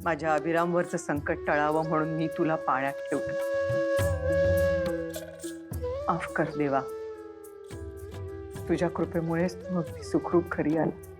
माझ्या अभिरामवरचं संकट टळावं म्हणून मी तुला पाण्यात ठेवलं. माफ कर देवा. तुझ्या कृपेमुळेच तू अगदी सुखरूप घरी आला.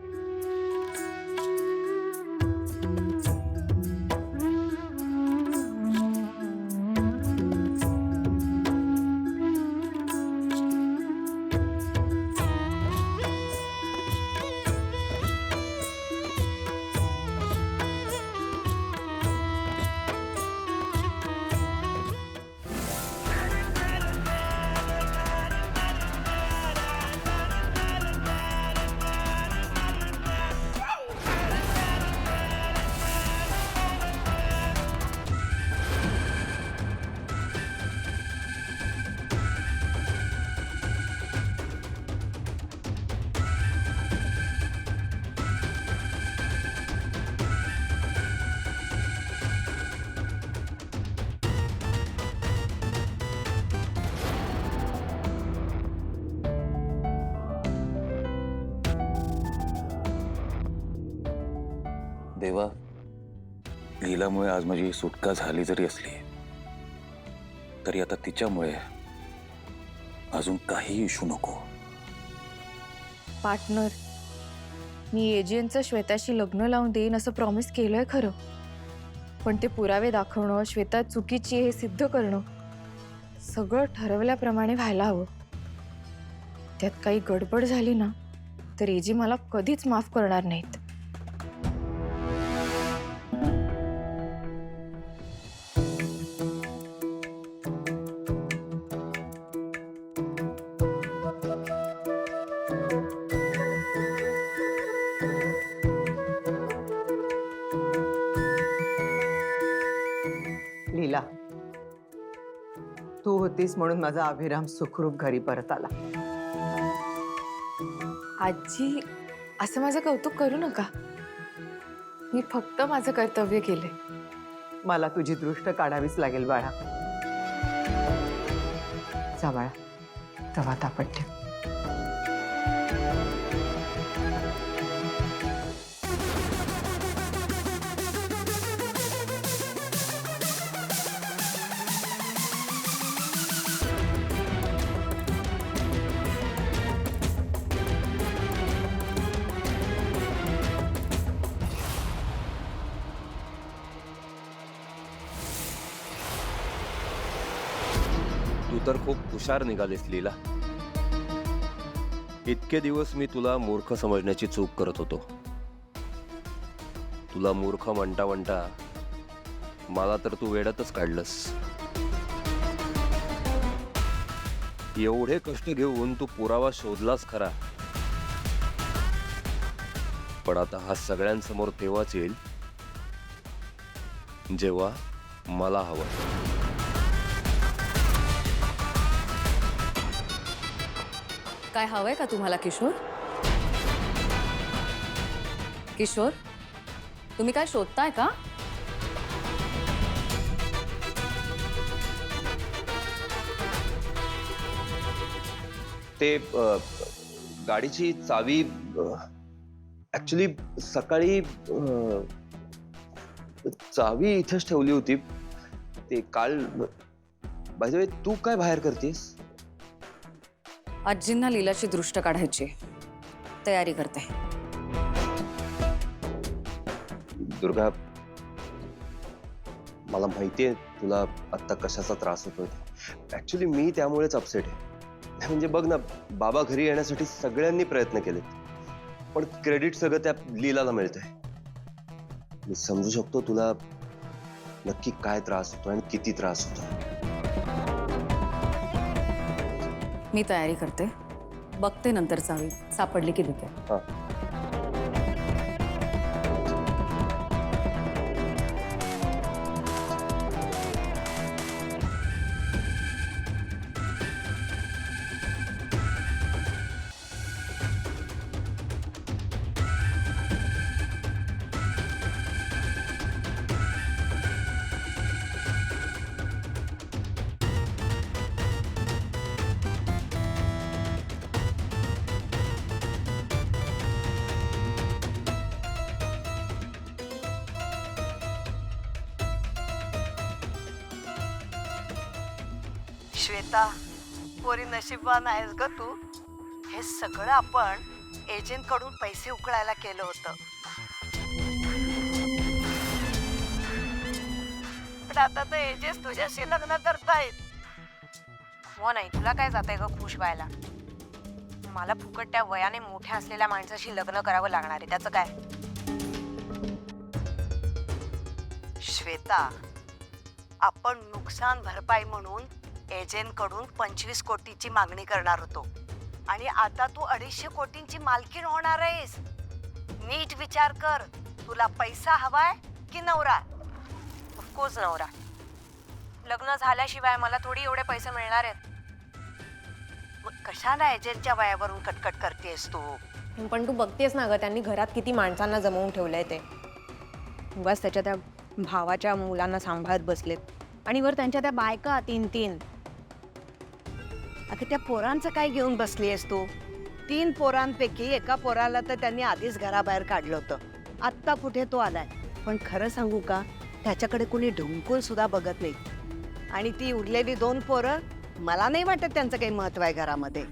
देवा, लीलामुळे आज माझी सुटका झाली जरी असली तरी आता तिच्यामुळे अजून काही इशू नको. पार्टनर, मी एजीएनचं श्वेताशी लग्न लावून देईन असं प्रॉमिस केलंय खरं, पण ते पुरावे दाखवणं, श्वेता चुकीची हे सिद्ध करणं सगळं ठरवल्याप्रमाणे व्हायला हवं. त्यात काही गडबड झाली ना तर एजी मला कधीच माफ करणार नाहीत. लीला, तू होतीस म्हणून माझा अभिराम सुखरूप घरी परत आला. आजी, असं माझं कौतुक करू नका. मी फक्त माझं कर्तव्य केले. मला तुझी दृष्ट काढावीच लागेल बाळा. जा बाळा, तवा तापट ठेव. तू तर खूप हुशार निघालीस लीला. इतके दिवस मी तुला मूर्ख समजण्याची चूक करत होतो. तुला मूर्ख म्हणता म्हणता मला तर तू वेड्यातच काढलंस. एवढे कष्ट घेऊन तू पुरावा शोधलास खरा, पण आता हा सगळ्यांसमोर तेव्हाच येईल जेव्हा मला हवं. काय हवंय का तुम्हाला किशोर? किशोर, तुम्ही काय शोधताय का? ते गाडीची चावी ऍक्च्युली सकाळी चावी इथेच ठेवली होती. ते काल बाय द वे तू काय बाहेर करतेस? आजींना लीलाची दृष्ट काढायची तयारी करते. दुर्गा, मला माहितीये तुला आता कशाचा त्रास होतोय. ऍक्च्युली मी त्यामुळेच अपसेट आहे. म्हणजे बघ ना, बाबा घरी येण्यासाठी सगळ्यांनी प्रयत्न केले, पण क्रेडिट सगळं त्या लीलाला मिळतंय. मी समजू शकतो तुला नक्की काय त्रास होतो आणि किती त्रास होतो. मी तयारी करते, बघते नंतर चावी सापडली की देते. हा. श्वेता, पोरी नशीबवान आहेस ग तू. हे सगळं आपण एजंट कडून पैसे उकळायला केलं होतं. पण आता तर एजंट तुझ्याशी लग्न करतायत. हो नाही, तुला काय जातंय ग खुश व्हायला? मला फुकट त्या वयाने मोठ्या असलेल्या माणसाशी लग्न करावं लागणार आहे, त्याचं काय? श्वेता, आपण नुकसान भरपाई म्हणून एजंट कडून 25 कोटीची मागणी करणार होतो आणि आता तू 250 कोटींची मालकीण होणार आहेस. नीट विचार कर, तुला पैसा हवाय की नवरा? ऑफकोर्स नवरा. लग्न झाल्याशिवाय मला थोडी एवढे पैसे मिळणार आहेत. मग कशाला एजंटच्या वयावरून कटकट करतेस तू? पण तू बघतेस ना ग, त्यांनी घरात किती माणसांना जमवून ठेवलंय ते. बस त्याच्या त्या भावाच्या मुलांना सांभाळत बसलेत आणि वर त्यांच्या त्या बायका 3-3. अगं त्या पोरांचं काय घेऊन बसलीयस तू? 3 पोरांपैकी एका पोराला तर त्यांनी आधीच घराबाहेर काढलं होतं. आत्ता कुठे तो आलाय. पण खरं सांगू का, त्याच्याकडे कुणी ढुंकून सुद्धा बघत नाही. आणि ती उरलेली 2 पोरं, मला नाही वाटत त्यांचं काही महत्व आहे घरामध्ये.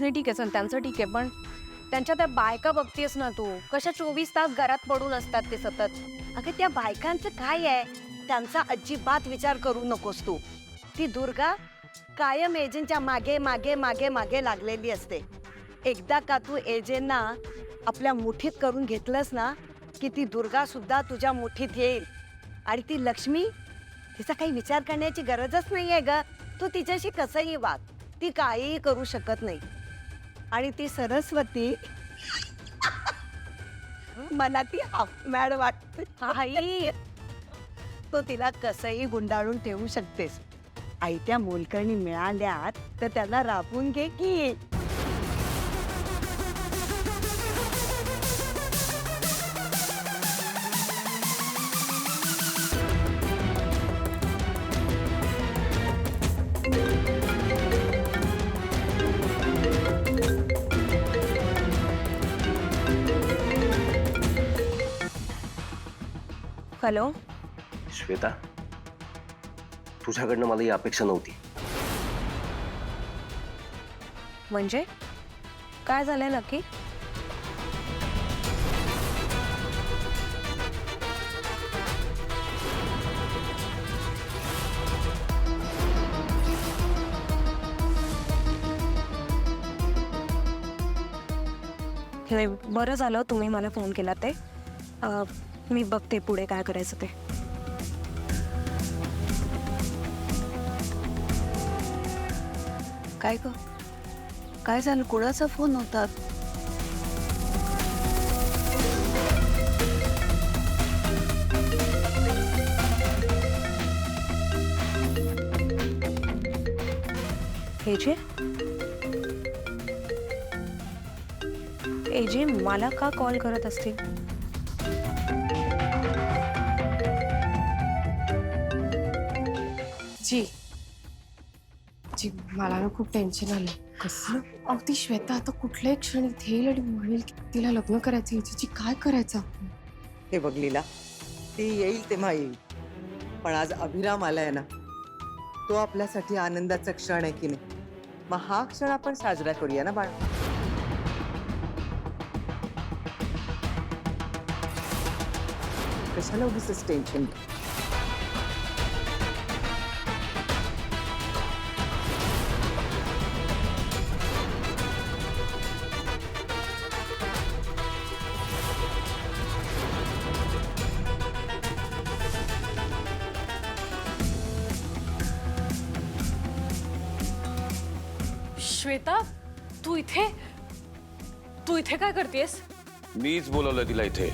नाही ठीक आहे, चल त्यांचं ठीक आहे, पण त्यांच्या त्या बायका बघतेस ना तू, कशा 24 तास घरात पडून असतात ते सतत. अगं त्या बायकांचं काय आहे, त्यांचा अजिबात विचार करू नकोस तू. ती दुर्गा कायम एजंटच्या मागे मागे मागे मागे लागलेली असते. एकदा का तू एजंटना आपल्या मुठीत करून घेतलंस ना की ती दुर्गा सुद्धा तुझ्या मुठीत येईल. आणि ती लक्ष्मी, तिचा काही विचार करण्याची गरजच नाहीये ग. तू तिच्याशी कसंही वाग, ती काहीही करू शकत नाही. आणि ती सरस्वती मला ती मॅड वाटते. आई, तो तिला कसंही गुंडाळून ठेवू शकतेस. आयत्या मोलकरणी मिळाल्यात तर त्याला राबून घे की. हॅलो, श्वेता, तुझ्याकडनं मला ही अपेक्षा नव्हती. म्हणजे काय झालंय नक्की? नाही, बरं झालं तुम्ही मला फोन केला ते. मी बघते पुढे काय करायचं ते. काय ग, काय झालं? कुणाचा फोन होता? एजे मला का कॉल करत असतील? जी मला ना खूप टेन्शन आलं. कसं? अहो ती श्वेता आता कुठल्याही क्षणी इथे येईल आणि म्हणेल की तिला लग्न करायचं. हिची काय करायचं? हे बघ लीला, ती येईल तेव्हा येईल, पण आज अभिराम आलाय ना, तो आपल्यासाठी आनंदाचा क्षण आहे की नाही. मग हा क्षण आपण साजरा करूया ना बाळ. कशाला उगीच टेन्शन? श्वेता, तू इथे काय करतेस? मीच बोलवलं तिला इथे.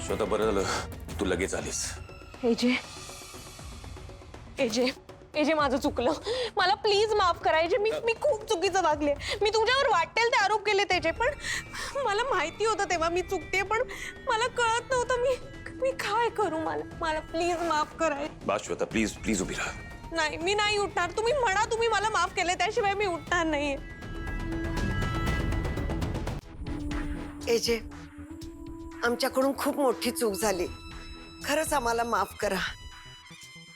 श्वेता, बरं झालं तू लगेच आलीस. एजे एजे एजे माझं चुकलं. मला प्लीज माफ करायचे. मी खूप चुकीचं वागले. मी तुमच्यावर वाटेल ते आरोप केले त्याचे, पण मला माहिती होतं तेव्हा मी चुकते, पण मला कळत नव्हतं मी काय करू. मला प्लीज माफ कराय. बस श्वेता, प्लीज प्लीज उभी राहा. नाही, मी नाही उठणार. तुम्ही म्हणा तुम्ही मला माफ केले, त्याशिवाय मी उठणार नाहीये. एजे, आमच्याकडून खूप मोठी चूक झाली. खरंच आम्हाला माफ करा.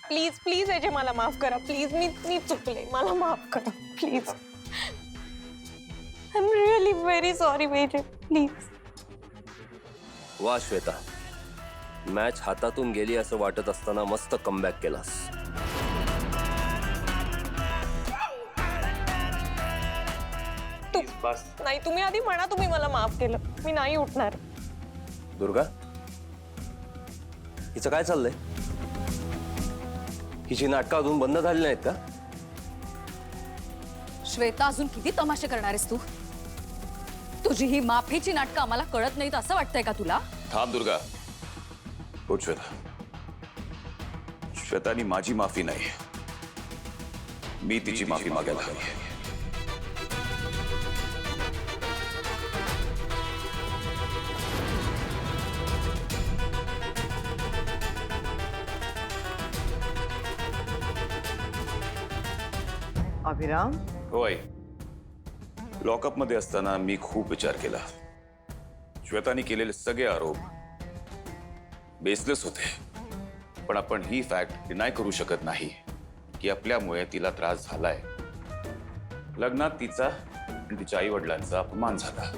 प्लीज प्लीज एजे मला माफ करा प्लीज. मी चुकले, मला माफ करा please. I am really very sorry AJ, please. वा श्वेता, मॅच हातातून गेली असं वाटत असताना मस्त कमबॅक केलास. नाही, तुम्ही आधी म्हणा तुम्ही मला माफ केलं. मी नाही उठणार. दुर्गा, हिचं काय चाललंय? हिची नाटकं अजून बंद झाली नाहीत का? श्वेता, अजून किती तमाशे करणार आहेस तू? तुझी ही माफीची नाटकं आम्हाला कळत नाहीत असं वाटतंय का तुला? थांब दुर्गा. उठ श्वेता. श्वेतानी माझी माफी नाही, मी तिची माफी मागायला हवी. अभिराम, होय, लॉकअप मध्ये असताना मी खूप विचार केला. श्वेताने केलेले सगळे आरोप बेसलेस होते, पण आपण ही फॅक्ट डिनाय करू शकत नाही की आपल्यामुळे तिला त्रास झालाय. लग्नात तिचा आणि तिच्या आई वडिलांचा अपमान झाला.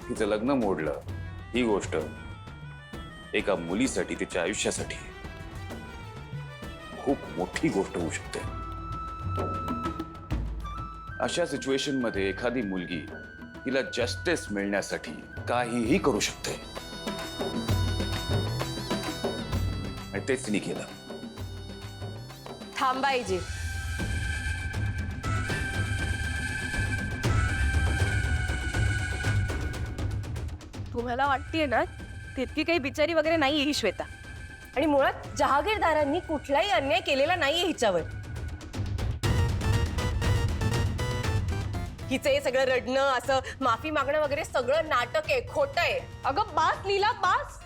तिचं लग्न मोडलं ही गोष्ट एका मुलीसाठी, तिच्या आयुष्यासाठी खूप मोठी गोष्ट होऊ शकते. अशा सिच्युएशन मध्ये एखादी मुलगी तिला जस्टिस मिळण्यासाठी काहीही करू शकते, आणि तेच तिने केलं. थांबा एजे. तुम्हाला वाटतेय ना तितकी काही बिचारी वगैरे नाहीये ही श्वेता. आणि मुळात जहागीरदारांनी कुठलाही अन्याय केलेला नाहीये हिच्यावर. हिचं हे सगळं रडणं, असं माफी मागणं वगैरे सगळं नाटक आहे, खोटं आहे. अगं बास लीला, बास.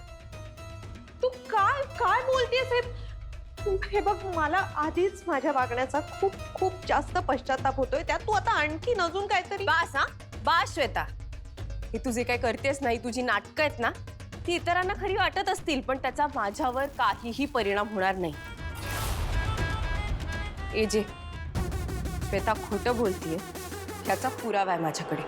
तू काय काय बोलतेस हे बघ, मला आधीच माझ्या वागण्याचा खूप खूप जास्त पश्चाताप होतोय, त्यात तू आता आणखीन अजून काहीतरी. बास हा, बास श्वेता. ही तू जे काय करतेस नाही, तुझी नाटकं आहेत ना, ती इतरांना खरी वाटत असतील, पण त्याचा माझ्यावर काहीही परिणाम होणार नाही. एजे, श्वेता खोटं बोलतीये ह्याचा पुरावा आहे माझ्याकडे.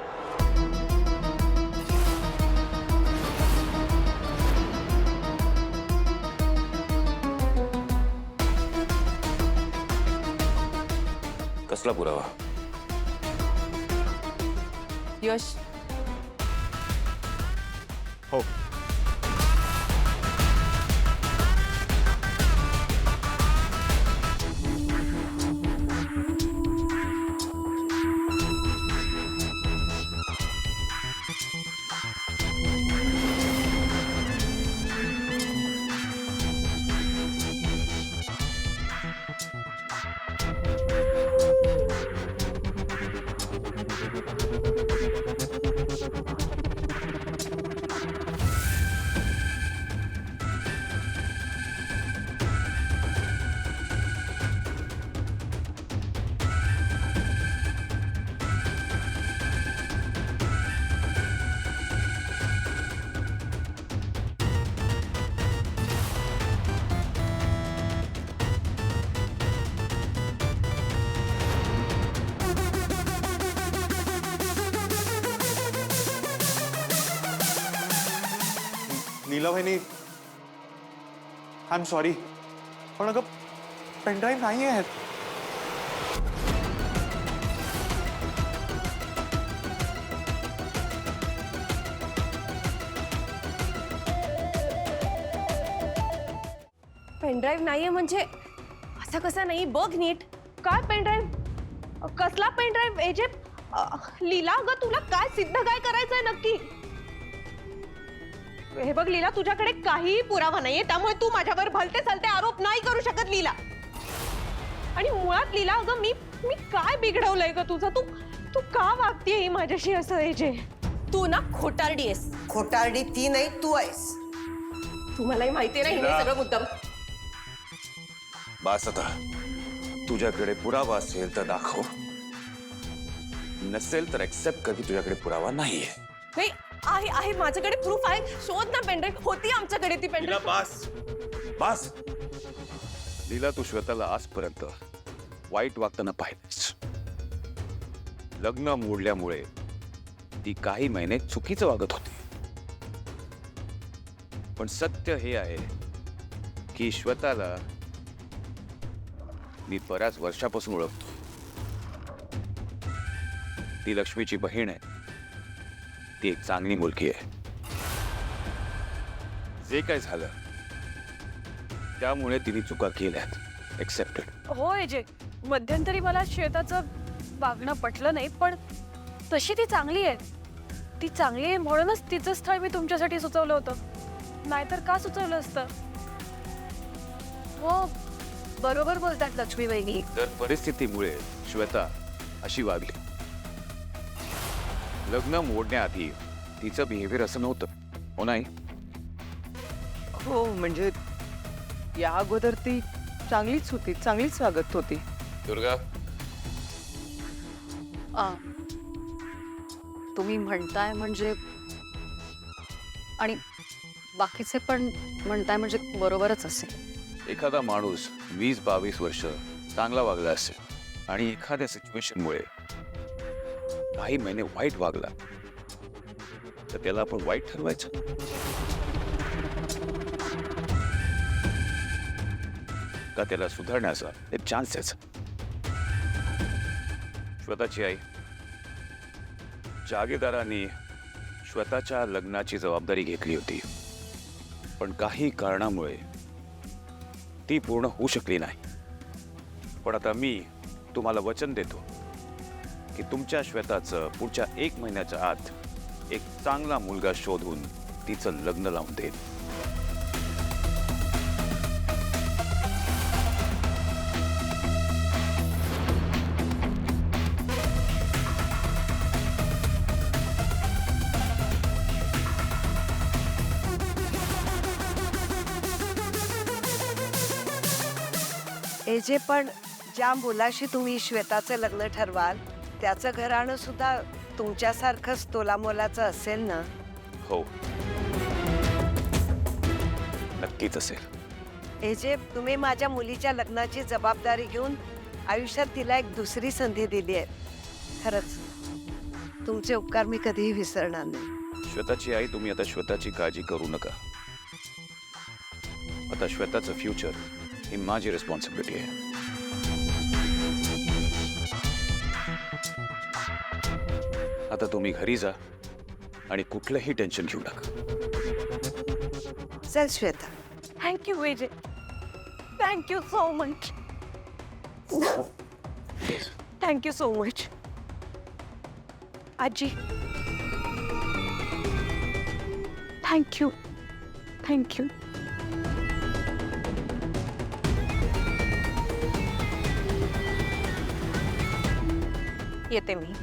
कसला पुरावा? यश, हो, नीला वहिनी, आय एम सॉरी, पण अगं पेनड्राईव्ह नाही आहेत. पेनड्राईव्ह नाहीये म्हणजे असं कसं नाही? बघ नीट. काय पेनड्राईव्ह? कसला पेनड्राईव्ह एजे? लीला, अगं तुला काय सिद्ध काय करायचंय नक्की? हे बघ लीला, तुझ्याकडे काहीही पुरावा नाहीये, त्यामुळे तू माझ्यावर भलते सलते आरोप नाही करू शकत लीला. आणि मुळात लीला, अगं मी काय बिघडवलंय ग तुझं? तू का वागतीये ही माझ्याशी असं एजे? तू ना खोटारडी आहेस. खोटारडी ती नाही, तू आहेस. तुम्हालाही माहिती नाही हे सगळं मुद्दाम. बास आता. तुझ्याकडे पुरावा असेल तर दाखव, नसेल तर एक्सेप्ट कर की तुझ्याकडे पुरावा नाहीये. नाही आहे आहे माझ्याकडे प्रूफ आहे. शोध ना पेनड्राईव्ह. होती आमच्याकडे ती लीला पेनड्राईव्ह. बास बास. लीला तू श्वेताला आजपर्यंत वाईट वागताना पाहिलंस. लग्न मोडल्यामुळे ती काही महिने चुकीचं वागत होती. पण सत्य हे आहे की श्वेताला मी बऱ्याच वर्षापासून ओळखतो. ती लक्ष्मीची बहीण आहे. ती एक चांगली मुलगी आहे. जे काय झालं त्यामुळे तिने चुका केल्यात. एक्सेप्टेड. हो एजे, मध्यंतरी मला श्वेताचं वागणं पटलं नाही, पण तशी ती चांगली आहे. ती चांगली आहे म्हणूनच तिचं स्थळ मी तुमच्यासाठी सुचवलं होतं, नाहीतर का सुचवलं असतं? हो, बरोबर बोलतात लक्ष्मी वहिनी. तर परिस्थितीमुळे श्वेता अशी वागली. लग्न मोडण्याआधी तिचं बिहेवियर असं नव्हतं, हो नाही? हो, म्हणजे या अगोदर ती चांगलीच होती, चांगलीच वागत होती. दुर्गा, तुम्ही म्हणताय म्हणजे आणि बाकीचे पण म्हणताय म्हणजे बरोबरच असेल. एखादा माणूस 20-22 वर्ष चांगला वागला असेल आणि एखाद्या सिच्युएशनमुळे काही महिने वाईट वागला तर त्याला आपण वाईट ठरवायचं का त्याला सुधारण्याचा एक चान्स द्यायचा? श्वेताची आई जागीरदारांनी श्वेताच्या लग्नाची जबाबदारी घेतली होती, पण काही कारणामुळे ती पूर्ण होऊ शकली नाही. पण आता मी तुम्हाला वचन देतो की तुमच्या श्वेताचं पुढच्या 1 महिन्याच्या आत एक चांगला मुलगा शोधून तिचं लग्न लावून देईल. एजे, पण ज्या मुलाशी तुम्ही श्वेताचं लग्न ठरवाल त्याचं घराणं सुद्धा तुमच्यासारखंच तोलामोलाचं असेल ना? हो, नक्कीच असेल. एजे, तुम्ही माझ्या मुलीच्या लग्नाची जबाबदारी घेऊन आयुष्यात तिला एक दुसरी संधी दिली आहे. खरंच तुमचे उपकार मी कधीही विसरणार नाही. श्वेताची आई, तुम्ही आता श्वेताची काळजी करू नका. आता श्वेताचं फ्युचर ही माझी रिस्पॉन्सिबिलिटी आहे. आता तुम्ही घरी जा आणि कुठलंही टेन्शन घेऊ नका. चल Shweta. Thank you AJ, thank you so much. Thank you so much. आजी, थँक्यू थँक्यू. येते मी.